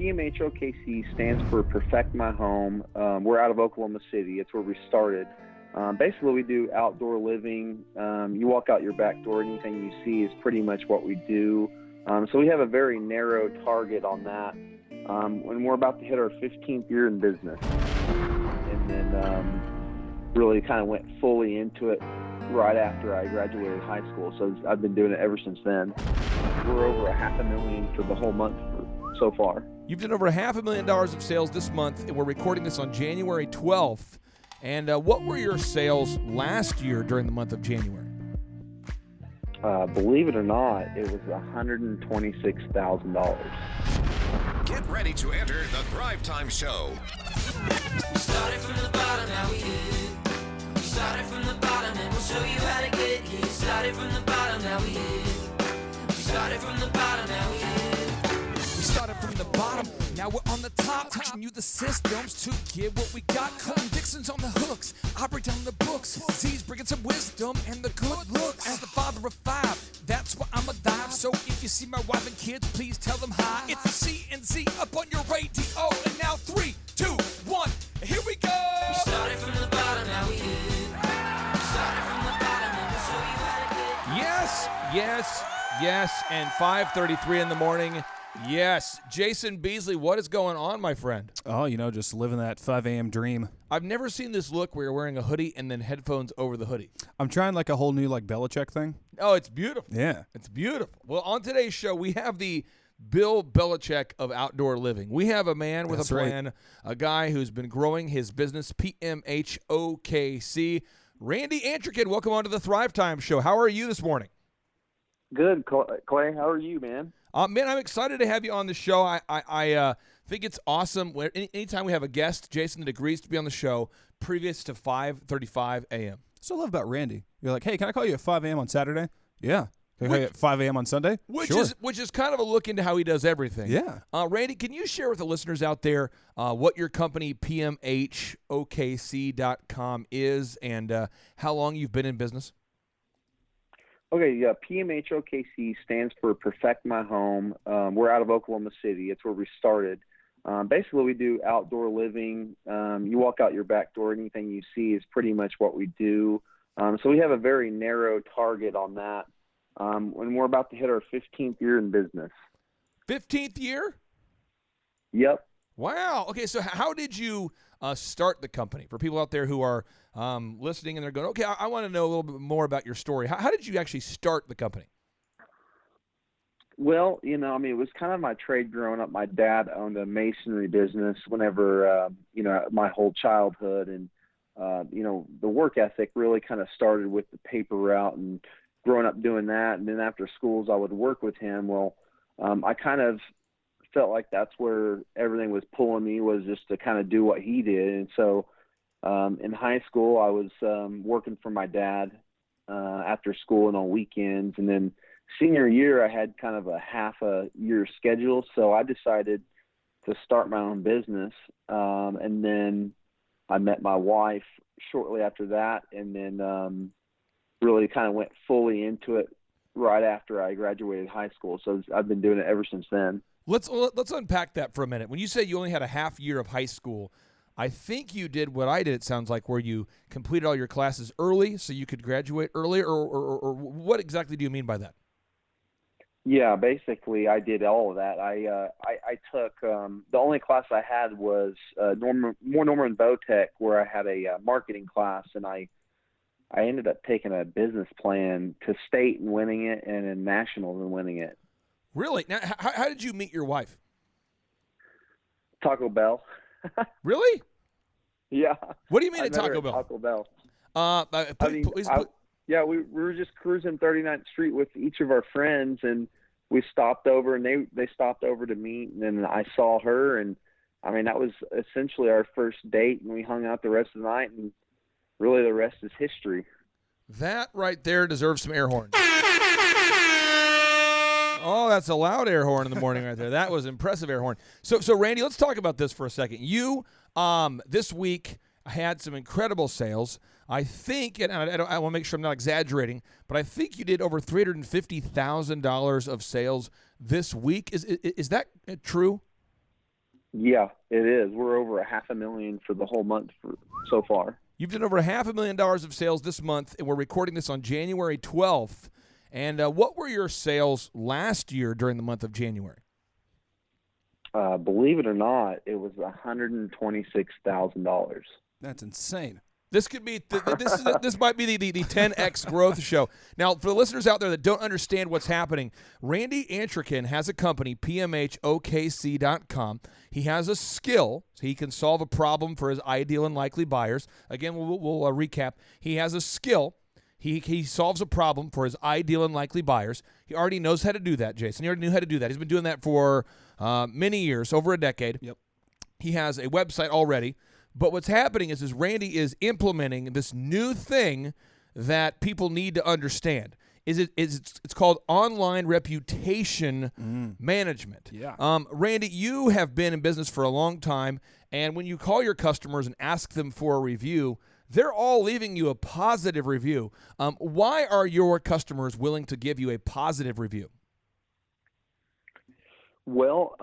PMH OKC stands for Perfect My Home. We're out of Oklahoma City. It's where we started. Basically, we do outdoor living. You walk out your back door, anything you see is pretty much what we do. So we have a very narrow target on that. When we're about to hit our 15th year in business. And then really kind of went fully into it right after I graduated high school. So I've been doing it ever since then. We're over $500,000 for the whole month so far. You've done over $500,000 of sales this month, and we're recording this on January 12th. And what were your sales last year during the month of January? Believe it or not, it was $126,000. Get ready to enter the Thrive Time Show. We started from the bottom, now we hit. We started from the bottom, and we'll show you how to get here. We started from the bottom, now we hit. We started from the bottom, now we hit. We started from the bottom, now we're on the top. Teaching you the systems to get what we got. Colin Dixon's on the hooks, I break down the books. Z's bringing some wisdom and the good looks. As the father of five, that's why I'm alive. So if you see my wife and kids, please tell them hi. It's the C&Z up on your radio. And now 3, 2, 1, here we go. We started from the bottom, now we hit. We started from the bottom, and we'll show you how to get. Yes, and 5:33 in the morning. Yes. Jason Beasley, what is going on, my friend? Oh, just living that 5 a.m. dream. I've never seen this look where you're wearing a hoodie and then headphones over the hoodie. I'm trying like a whole new Belichick thing. Oh, it's beautiful. Yeah. It's beautiful. Well, on today's show, we have the Bill Belichick of outdoor living. We have a man with a plan, a guy who's been growing his business, PMH OKC. Randy Antrican, welcome on to the Thrive Time Show. How are you this morning? Good, Clay. How are you, man? Man, I'm excited to have you on the show. I think it's awesome. Anytime we have a guest, Jason, that agrees to be on the show previous to 5:35 a.m. That's what I love about Randy. You're like, hey, can I call you at 5 a.m. on Saturday? Yeah. Can I call you at 5 a.m. on Sunday? Which sure. is kind of a look into how he does everything. Yeah. Randy, can you share with the listeners out there what your company, PMHOKC.com, is and how long you've been in business? Okay, yeah, PMH OKC stands for Perfect My Home. We're out of Oklahoma City. It's where we started. Basically, we do outdoor living. You walk out your back door, anything you see is pretty much what we do. So we have a very narrow target on that. When we're about to hit our 15th year in business. 15th year? Yep. Wow. Okay, so how did you start the company? For people out there who are listening and they're going, okay, I want to know a little bit more about your story. How did you actually start the company? Well, it was kind of my trade growing up. My dad owned a masonry business whenever, my whole childhood. And, the work ethic really kind of started with the paper route and growing up doing that. And then after schools, I would work with him. Well, I kind of felt like that's where everything was pulling me, was just to kind of do what he did. And so in high school, I was working for my dad after school and on weekends. And then senior year, I had kind of a half a year schedule. So I decided to start my own business. And then I met my wife shortly after that, and then really kind of went fully into it right after I graduated high school. So I've been doing it ever since then. Let's unpack that for a minute. When you say you only had a half year of high school, I think you did what I did, it sounds like, where you completed all your classes early so you could graduate earlier, or what exactly do you mean by that? Yeah, basically I did all of that. I took the only class I had was Norman Botech, where I had a marketing class, and I ended up taking a business plan to state and winning it, and in nationals and winning it. Really? Now, how did you meet your wife? Taco Bell. Really? Yeah. What do you mean I at met her Taco Bell? Taco Bell. We were just cruising 39th Street with each of our friends, and we stopped over, and they stopped over to meet, and then I saw her, and that was essentially our first date, and we hung out the rest of the night, and really the rest is history. That right there deserves some air horns. Oh, that's a loud air horn in the morning right there. That was impressive air horn. So Randy, let's talk about this for a second. You this week had some incredible sales. I think, and I want to make sure I'm not exaggerating, but I think you did over $350,000 of sales this week. Is that true? Yeah, it is. We're over $500,000 for the whole month so far. You've done over $500,000 of sales this month, and we're recording this on January 12th. And what were your sales last year during the month of January? Believe it or not, it was $126,000. That's insane. This could be this might be the 10x growth show. Now, for the listeners out there that don't understand what's happening, Randy Antrikin has a company, pmhokc.com. He has a skill, so he can solve a problem for his ideal and likely buyers. Again, we'll recap. He has a skill. He solves a problem for his ideal and likely buyers. He already knows how to do that, Jason. He already knew how to do that. He's been doing that for many years, over a decade. Yep. He has a website already. But what's happening is Randy is implementing this new thing that people need to understand. It's called online reputation management. Yeah. Randy, you have been in business for a long time, and when you call your customers and ask them for a review, they're all leaving you a positive review. Why are your customers willing to give you a positive review? Well,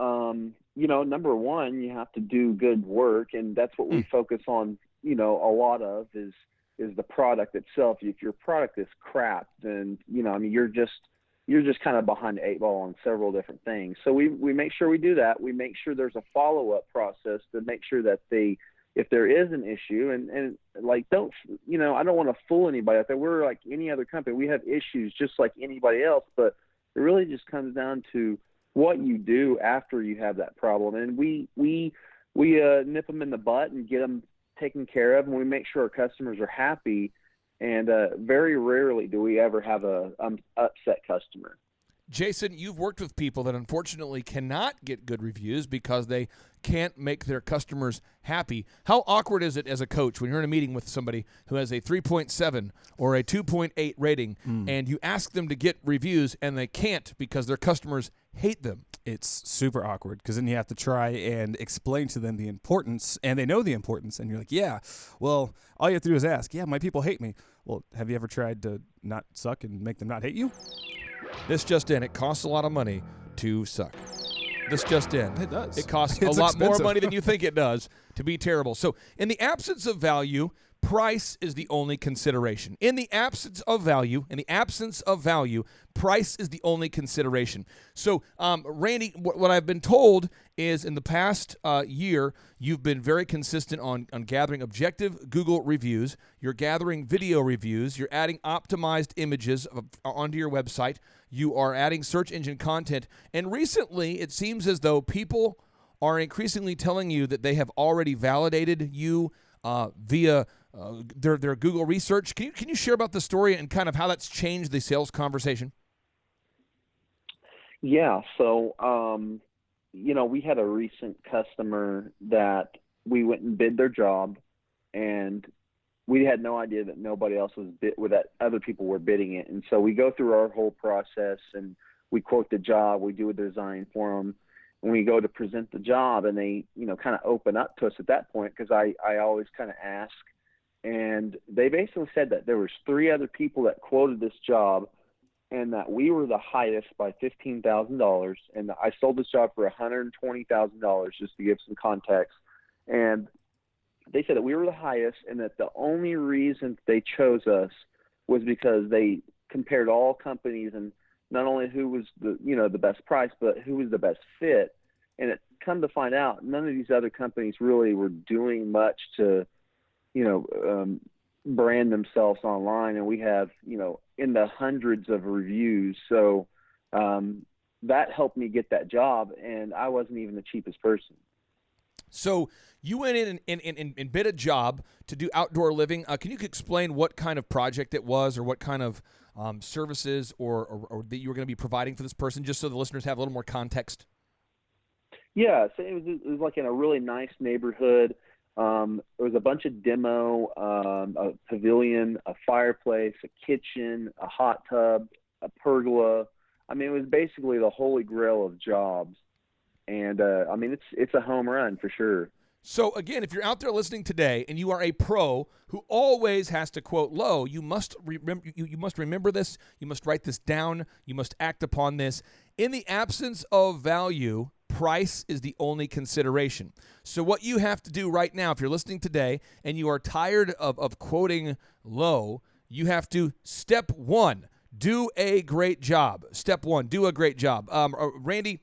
number one, you have to do good work, and that's what we focus on, a lot of is the product itself. If your product is crap, then, you're just kind of behind the eight ball on several different things. So we make sure we do that. We make sure there's a follow-up process to make sure that if there is an issue, and like, I don't want to fool anybody out there. We're like any other company. We have issues just like anybody else, but it really just comes down to what you do after you have that problem. And we nip them in the butt and get them taken care of, and we make sure our customers are happy. And very rarely do we ever have a upset customer. Jason, you've worked with people that unfortunately cannot get good reviews because they can't make their customers happy. How awkward is it as a coach when you're in a meeting with somebody who has a 3.7 or a 2.8 rating and you ask them to get reviews and they can't because their customers hate them? It's super awkward because then you have to try and explain to them the importance, and they know the importance, and you're like, yeah, well, all you have to do is ask, yeah, my people hate me. Well, have you ever tried to not suck and make them not hate you? This just in, it costs a lot of money to suck. This just in. It does. It costs a lot expensive. more money than you think it does to be terrible. So in the absence of value, price is the only consideration. In the absence of value, price is the only consideration. So, Randy, what I've been told is in the past year, you've been very consistent on gathering objective Google reviews. You're gathering video reviews. You're adding optimized images onto your website. You are adding search engine content. And recently, it seems as though people are increasingly telling you that they have already validated you via their Google research. Can you share about the story and kind of how that's changed the sales conversation? Yeah. So, we had a recent customer that we went and bid their job, and we had no idea that nobody else was that other people were bidding it. And so we go through our whole process and we quote the job, we do a design for them, and we go to present the job, and they, kind of open up to us at that point, because I always kind of ask. And they basically said that there was 3 other people that quoted this job, and that we were the highest by $15,000. And I sold this job for $120,000, just to give some context. And they said that we were the highest, and that the only reason they chose us was because they compared all companies, and not only who was the best price, but who was the best fit. And it come to find out, none of these other companies really were doing much to, brand themselves online. And we have, in the hundreds of reviews. So that helped me get that job, and I wasn't even the cheapest person. So you went in and bid a job to do outdoor living. Can you explain what kind of project it was, or what kind of services or that you were going to be providing for this person, just so the listeners have a little more context? Yeah, so it was like in a really nice neighborhood. There was a bunch of demo, a pavilion, a fireplace, a kitchen, a hot tub, a pergola. I mean, it was basically the holy grail of jobs. And it's a home run for sure. So again, if you're out there listening today and you are a pro who always has to quote low, you must remember this. You must write this down. You must act upon this. In the absence of value, price is the only consideration. So what you have to do right now, if you're listening today and you are tired of quoting low, you have to, step one, do a great job. Step one, do a great job. Randy,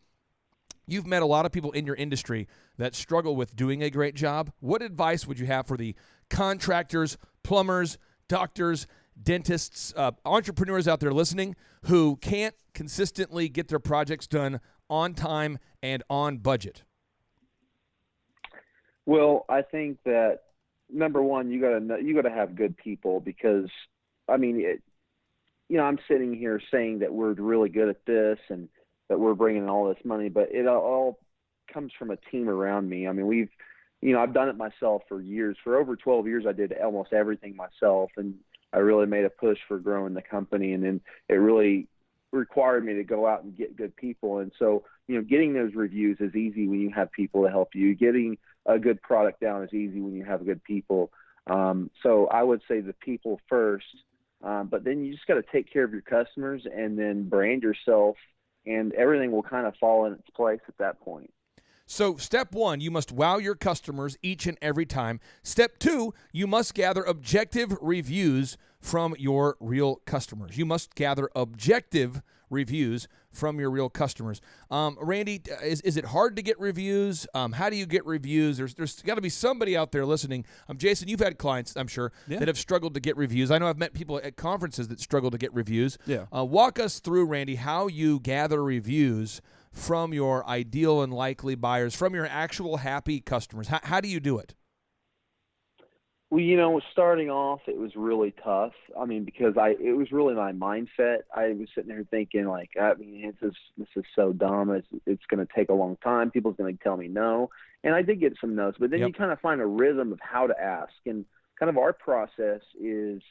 you've met a lot of people in your industry that struggle with doing a great job. What advice would you have for the contractors, plumbers, doctors, dentists, entrepreneurs out there listening who can't consistently get their projects done on time and on budget? Well, I think that number one, you gotta have good people, because I mean, I'm sitting here saying that we're really good at this and that we're bringing in all this money, but it all comes from a team around me. I mean, I've done it myself for years. For over 12 years, I did almost everything myself, and I really made a push for growing the company. And then it really required me to go out and get good people. And so, getting those reviews is easy when you have people to help you. Getting a good product down is easy when you have good people. So I would say the people first, but then you just got to take care of your customers and then brand yourself, and everything will kind of fall in its place at that point. So step one, you must wow your customers each and every time. Step two, you must gather objective reviews from your real customers. You must gather objective reviews from your real customers. Randy, is it hard to get reviews? How do you get reviews? There's got to be somebody out there listening. Jason, you've had clients, I'm sure, that have struggled to get reviews. I know I've met people at conferences that struggle to get reviews. Yeah. Walk us through, Randy, how you gather reviews from your ideal and likely buyers, from your actual happy customers. How do you do it? Well, starting off, it was really tough. I mean, because it was really my mindset. I was sitting there thinking, like, this is so dumb. It's going to take a long time. People's going to tell me no. And I did get some no's, but then you kind of find a rhythm of how to ask. And kind of our process is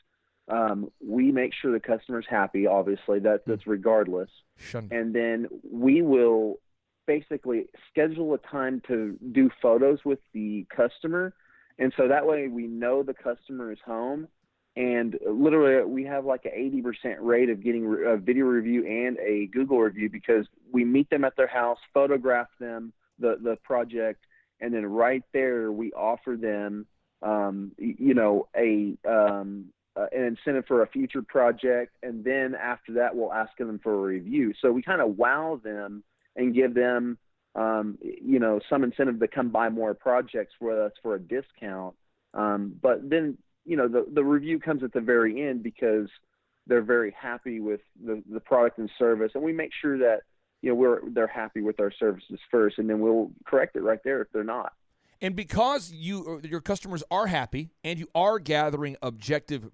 we make sure the customer's happy, obviously. That's regardless. And then we will basically schedule a time to do photos with the customer. And so that way we know the customer is home, and literally we have like an 80% rate of getting a video review and a Google review, because we meet them at their house, photograph them, the project, and then right there we offer them, an incentive for a future project. And then after that, we'll ask them for a review. So we kind of wow them and give them some incentive to come buy more projects with us for a discount. But then, the review comes at the very end, because they're very happy with the product and service. And we make sure that, they're happy with our services first, and then we'll correct it right there if they're not. And because your customers are happy and you are gathering objective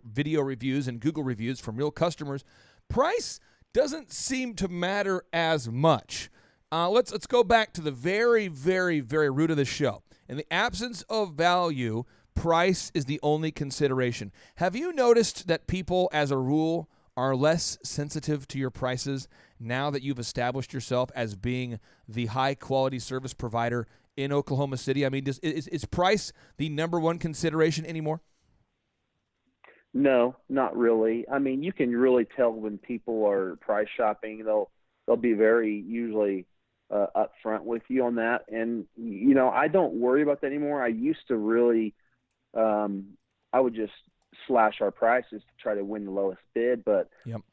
video reviews and Google reviews from real customers, price doesn't seem to matter as much. Let's go back to the very, very, very root of the show. In the absence of value, price is the only consideration. Have you noticed that people, as a rule, are less sensitive to your prices now that you've established yourself as being the high-quality service provider in Oklahoma City? I mean, is price the number one consideration anymore? No, not really. I mean, you can really tell when people are price shopping. They'll be very usually upfront with you on that. And, I don't worry about that anymore. I used to really, I would just slash our prices to try to win the lowest bid, but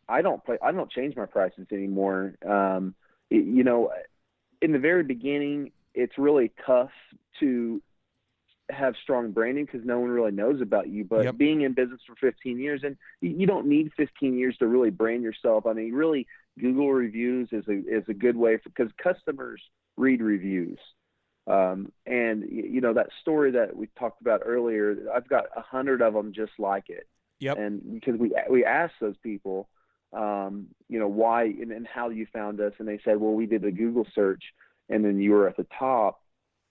I don't change my prices anymore. In the very beginning, it's really tough to have strong branding because no one really knows about you, but being in business for 15 years, and you don't need 15 years to really brand yourself. I mean, really, Google reviews is a good way, because customers read reviews. And that story that we talked about earlier, I've got 100 of them just like it. And because we asked those people, why and how you found us, and they said, well, we did a Google search, and then you were at the top.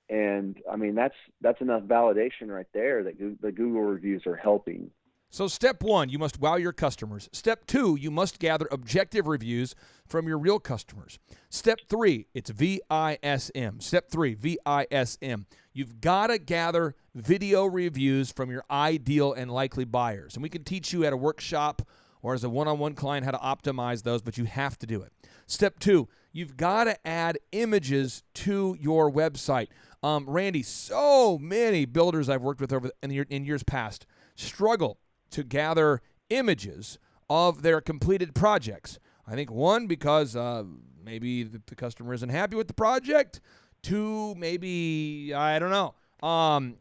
And I mean, that's enough validation right there that the Google reviews are helping. So step one, you must wow your customers. Step two, you must gather objective reviews from your real customers. Step three, it's VISM. Step three, VISM. You've got to gather video reviews from your ideal and likely buyers. And we can teach you at a workshop or as a one-on-one client how to optimize those, but you have to do it. Step two, you've got to add images to your website. Randy, so many builders I've worked with in years past struggle to gather images of their completed projects. I think one, because maybe the customer isn't happy with the project. Two, maybe, I don't know.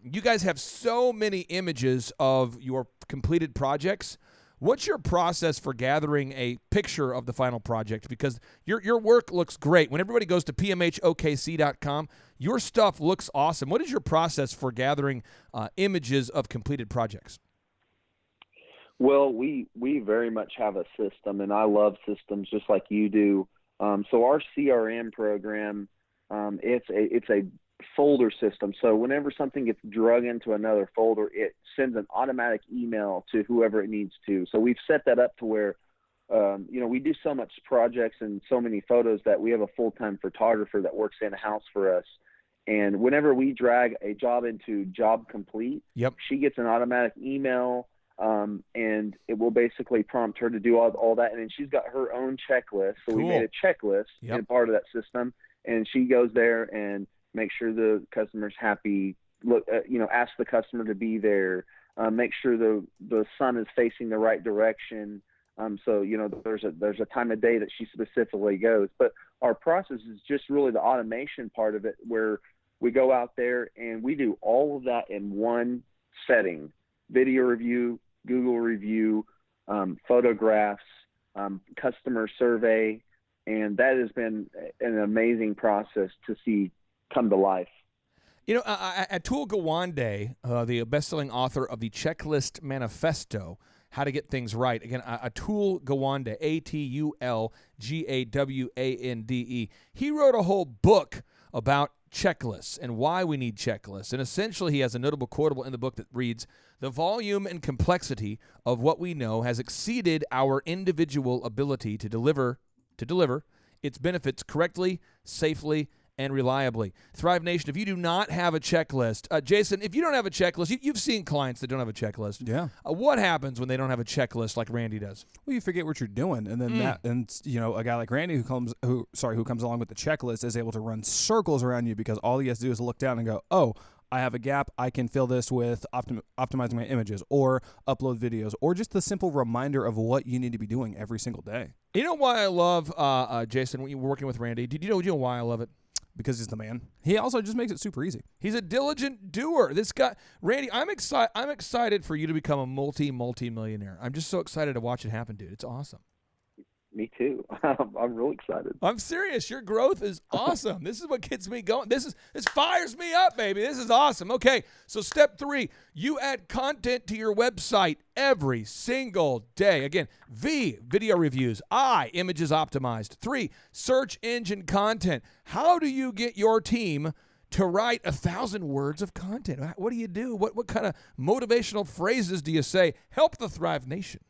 You guys have so many images of your completed projects. What's your process for gathering a picture of the final project? Because your work looks great. When everybody goes to pmhokc.com, your stuff looks awesome. What is your process for gathering images of completed projects? Well, we very much have a system, and I love systems just like you do. So our CRM program, it's a folder system. So whenever something gets drug into another folder, it sends an automatic email to whoever it needs to. So we've set that up to where, we do so much projects and so many photos that we have a full-time photographer that works in-house for us. And whenever we drag a job into Job Complete, she gets an automatic email, and it will basically prompt her to do all that. And then she's got her own checklist. So we made a checklist in part of that system, and she goes there and make sure the customer's happy, ask the customer to be there, make sure the sun is facing the right direction. So there's a time of day that she specifically goes. But our process is just really the automation part of it, where we go out there and we do all of that in one setting: video review, Google review, photographs, customer survey. And that has been an amazing process to see come to life. Atul Gawande, the best-selling author of the Checklist Manifesto, How to Get Things Right. Again, Atul Gawande, Atulgawande. He wrote a whole book about checklists and why we need checklists. And essentially, he has a notable quotable in the book that reads, "The volume and complexity of what we know has exceeded our individual ability to deliver its benefits correctly, safely, and reliably." Thrive Nation, if you do not have a checklist, Jason, if you don't have a checklist, you've seen clients that don't have a checklist. Yeah. What happens when they don't have a checklist like Randy does? Well, you forget what you're doing, and then a guy like Randy who comes along with the checklist is able to run circles around you, because all he has to do is look down and go, "Oh, I have a gap. I can fill this with optimizing my images or upload videos," or just the simple reminder of what you need to be doing every single day. You know why I love Jason? When you're working with Randy, do you know why I love it? Because he's the man. He also just makes it super easy. He's a diligent doer. This guy, Randy, I'm excited for you to become a multi-millionaire. I'm just so excited to watch it happen, dude. It's awesome. Me too. I'm real excited. I'm serious. Your growth is awesome. This is what gets me going. This fires me up, baby. This is awesome. Okay, so step 3, you add content to your website every single day. Again, V, video reviews. I, images optimized. 3, search engine content. How do you get your team to write 1,000 words of content? What do you do? What kind of motivational phrases do you say? Help the Thrive Nation.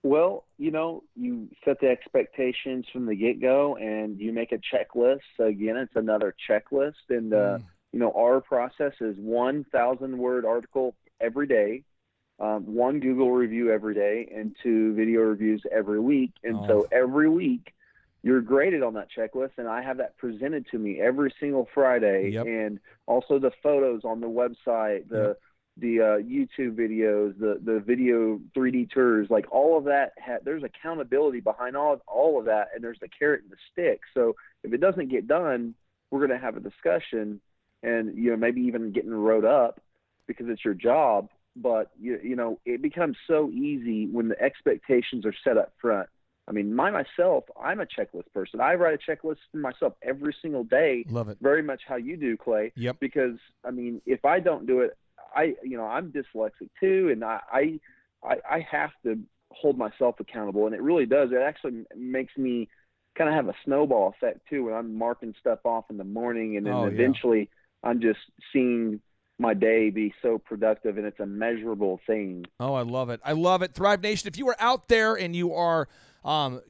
Well, you set the expectations from the get-go, and you make a checklist. So again, it's another checklist. And, our process is 1,000-word article every day, 1 Google review every day, and 2 video reviews every week. And so every week you're graded on that checklist, and I have that presented to me every single Friday. And also the photos on the website, the YouTube videos, the video 3D tours, like all of that, there's accountability behind all of that, and there's the carrot and the stick. So if it doesn't get done, we're going to have a discussion, and maybe even getting wrote up because it's your job. But it becomes so easy when the expectations are set up front. I mean, myself, I'm a checklist person. I write a checklist for myself every single day. Love it. Very much how you do, Clay. Yep. Because if I don't do it, I'm dyslexic too, and I have to hold myself accountable, and it really does. It actually makes me kind of have a snowball effect too, when I'm marking stuff off in the morning, and then eventually I'm just seeing my day be so productive, and it's a measurable thing. Oh, I love it. I love it. Thrive Nation, if you are out there and you are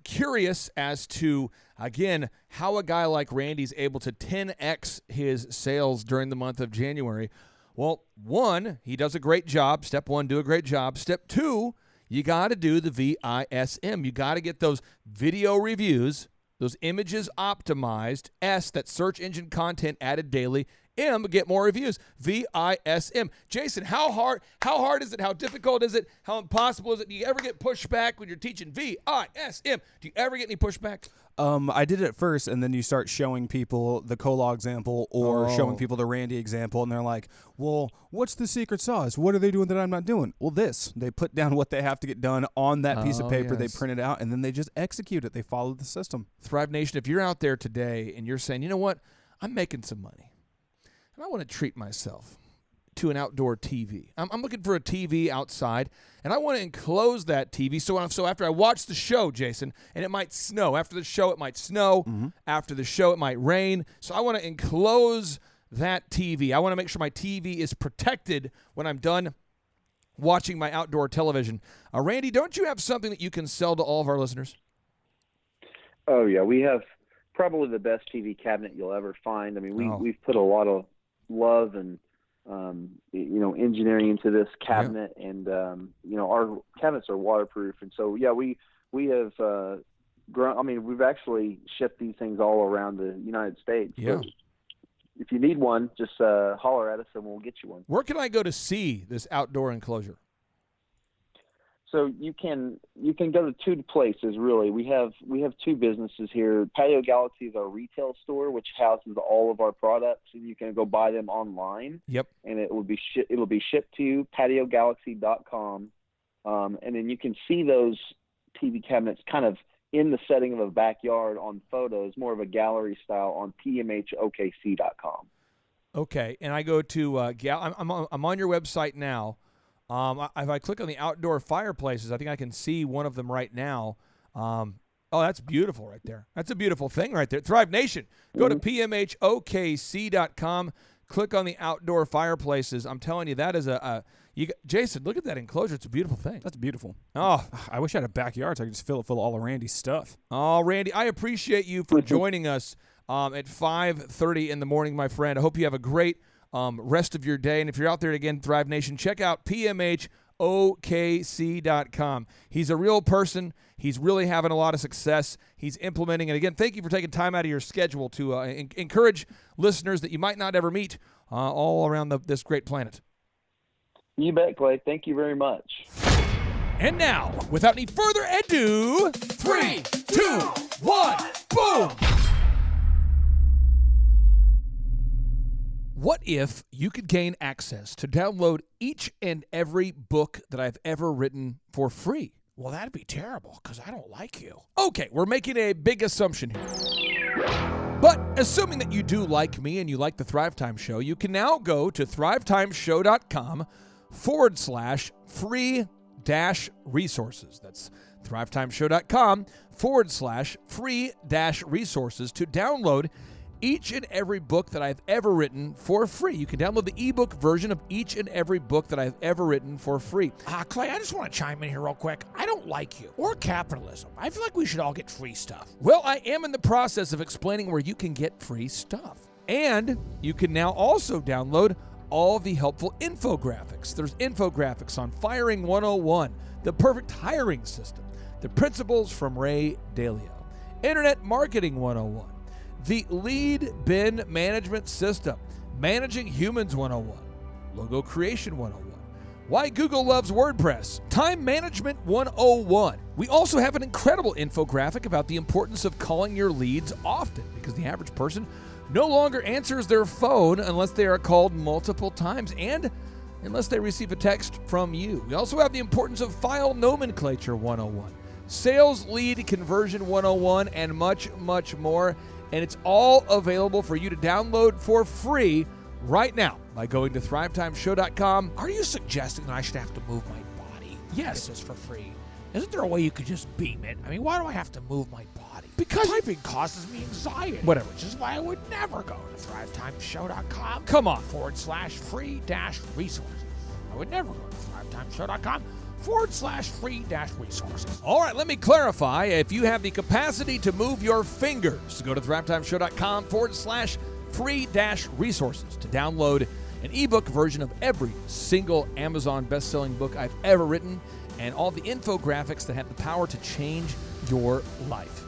curious as to, again, how a guy like Randy's able to 10x his sales during the month of January, well, 1, he does a great job. Step 1, do a great job. Step 2, you got to do the VISM. You got to get those video reviews those images optimized. S, that search engine content added daily. M, get more reviews. VISM. Jason, how hard is it? How difficult is it? How impossible is it? Do you ever get pushback when you're teaching VISM? Do you ever get any pushback? I did it at first, and then you start showing people the Cola example or showing people the Randy example, and they're like, well, what's the secret sauce? What are they doing that I'm not doing? Well, this. They put down what they have to get done on that piece of paper. Yes. They print it out, and then they just execute it. They follow the system. Thrive Nation, if you're out there today and you're saying, you know what, I'm making some money, and I want to treat myself to an outdoor TV. I'm looking for a TV outside, and I want to enclose that TV. So after I watch the show, Jason, and it might snow. After the show, it might snow. Mm-hmm. After the show, it might rain. So I want to enclose that TV. I want to make sure my TV is protected when I'm done watching my outdoor television. Randy, don't you have something that you can sell to all of our listeners? Oh, yeah. We have probably the best TV cabinet you'll ever find. I mean, we've put a lot of love and engineering into this cabinet, and our cabinets are waterproof, and so we have grown. I mean, we've actually shipped these things all around the United States. Yeah. So if you need one, just holler at us and we'll get you one. Where can I go to see this outdoor enclosure? So you can go to two places, really. We have two businesses here. Patio Galaxy is our retail store, which houses all of our products, and you can go buy them online. Yep. And it will be shipped to you, patiogalaxy.com. And then you can see those TV cabinets kind of in the setting of a backyard on photos, more of a gallery style, on pmhokc.com. Okay, and I go to I'm on your website now. If I click on the outdoor fireplaces, I think I can see one of them right now. That's beautiful right there. That's a beautiful thing right there. Thrive Nation, go to pmhokc.com, click on the outdoor fireplaces. I'm telling you, that is Jason, look at that enclosure. It's a beautiful thing. That's beautiful. Oh, I wish I had a backyard so I could just fill it full of all of Randy's stuff. Oh, Randy, I appreciate you for joining us at 5:30 in the morning, my friend. I hope you have a great rest of your day. And if you're out there again, Thrive Nation, check out pmhokc.com. He's a real person. He's really having a lot of success. He's implementing. And again, thank you for taking time out of your schedule to encourage listeners that you might not ever meet all around this great planet. You bet, Clay. Thank you very much. And now, without any further ado, 3, 2, 1, boom! What if you could gain access to download each and every book that I've ever written for free? Well, that'd be terrible, because I don't like you. Okay, we're making a big assumption here. But assuming that you do like me and you like the Thrive Time Show, you can now go to thrivetimeshow.com/free-resources. That's thrivetimeshow.com/free-resources to download each and every book that I've ever written for free. You can download the ebook version of each and every book that I've ever written for free. Clay, I just want to chime in here real quick. I don't like you or capitalism. I feel like we should all get free stuff. Well, I am in the process of explaining where you can get free stuff. And you can now also download all the helpful infographics. There's infographics on Firing 101, the perfect hiring system, the principles from Ray Dalio, Internet Marketing 101, the Lead Bin Management System, Managing Humans 101, Logo Creation 101, Why Google Loves WordPress, Time Management 101. We also have an incredible infographic about the importance of calling your leads often, because the average person no longer answers their phone unless they are called multiple times and unless they receive a text from you. We also have the importance of File Nomenclature 101, Sales Lead Conversion 101, and much, much more. And it's all available for you to download for free right now by going to thrivetimeshow.com. Are you suggesting that I should have to move my body? Yes. This is for free. Isn't there a way you could just beam it? I mean, why do I have to move my body? Because typing causes me anxiety. Whatever. Which is why I would never go to thrivetimeshow.com. Come on. /free-resources. I would never go to thrivetimeshow.com. /free-resources. All right, let me clarify. If you have the capacity to move your fingers, go to thrivetimeshow.com /free-resources to download an ebook version of every single Amazon best-selling book I've ever written and all the infographics that have the power to change your life.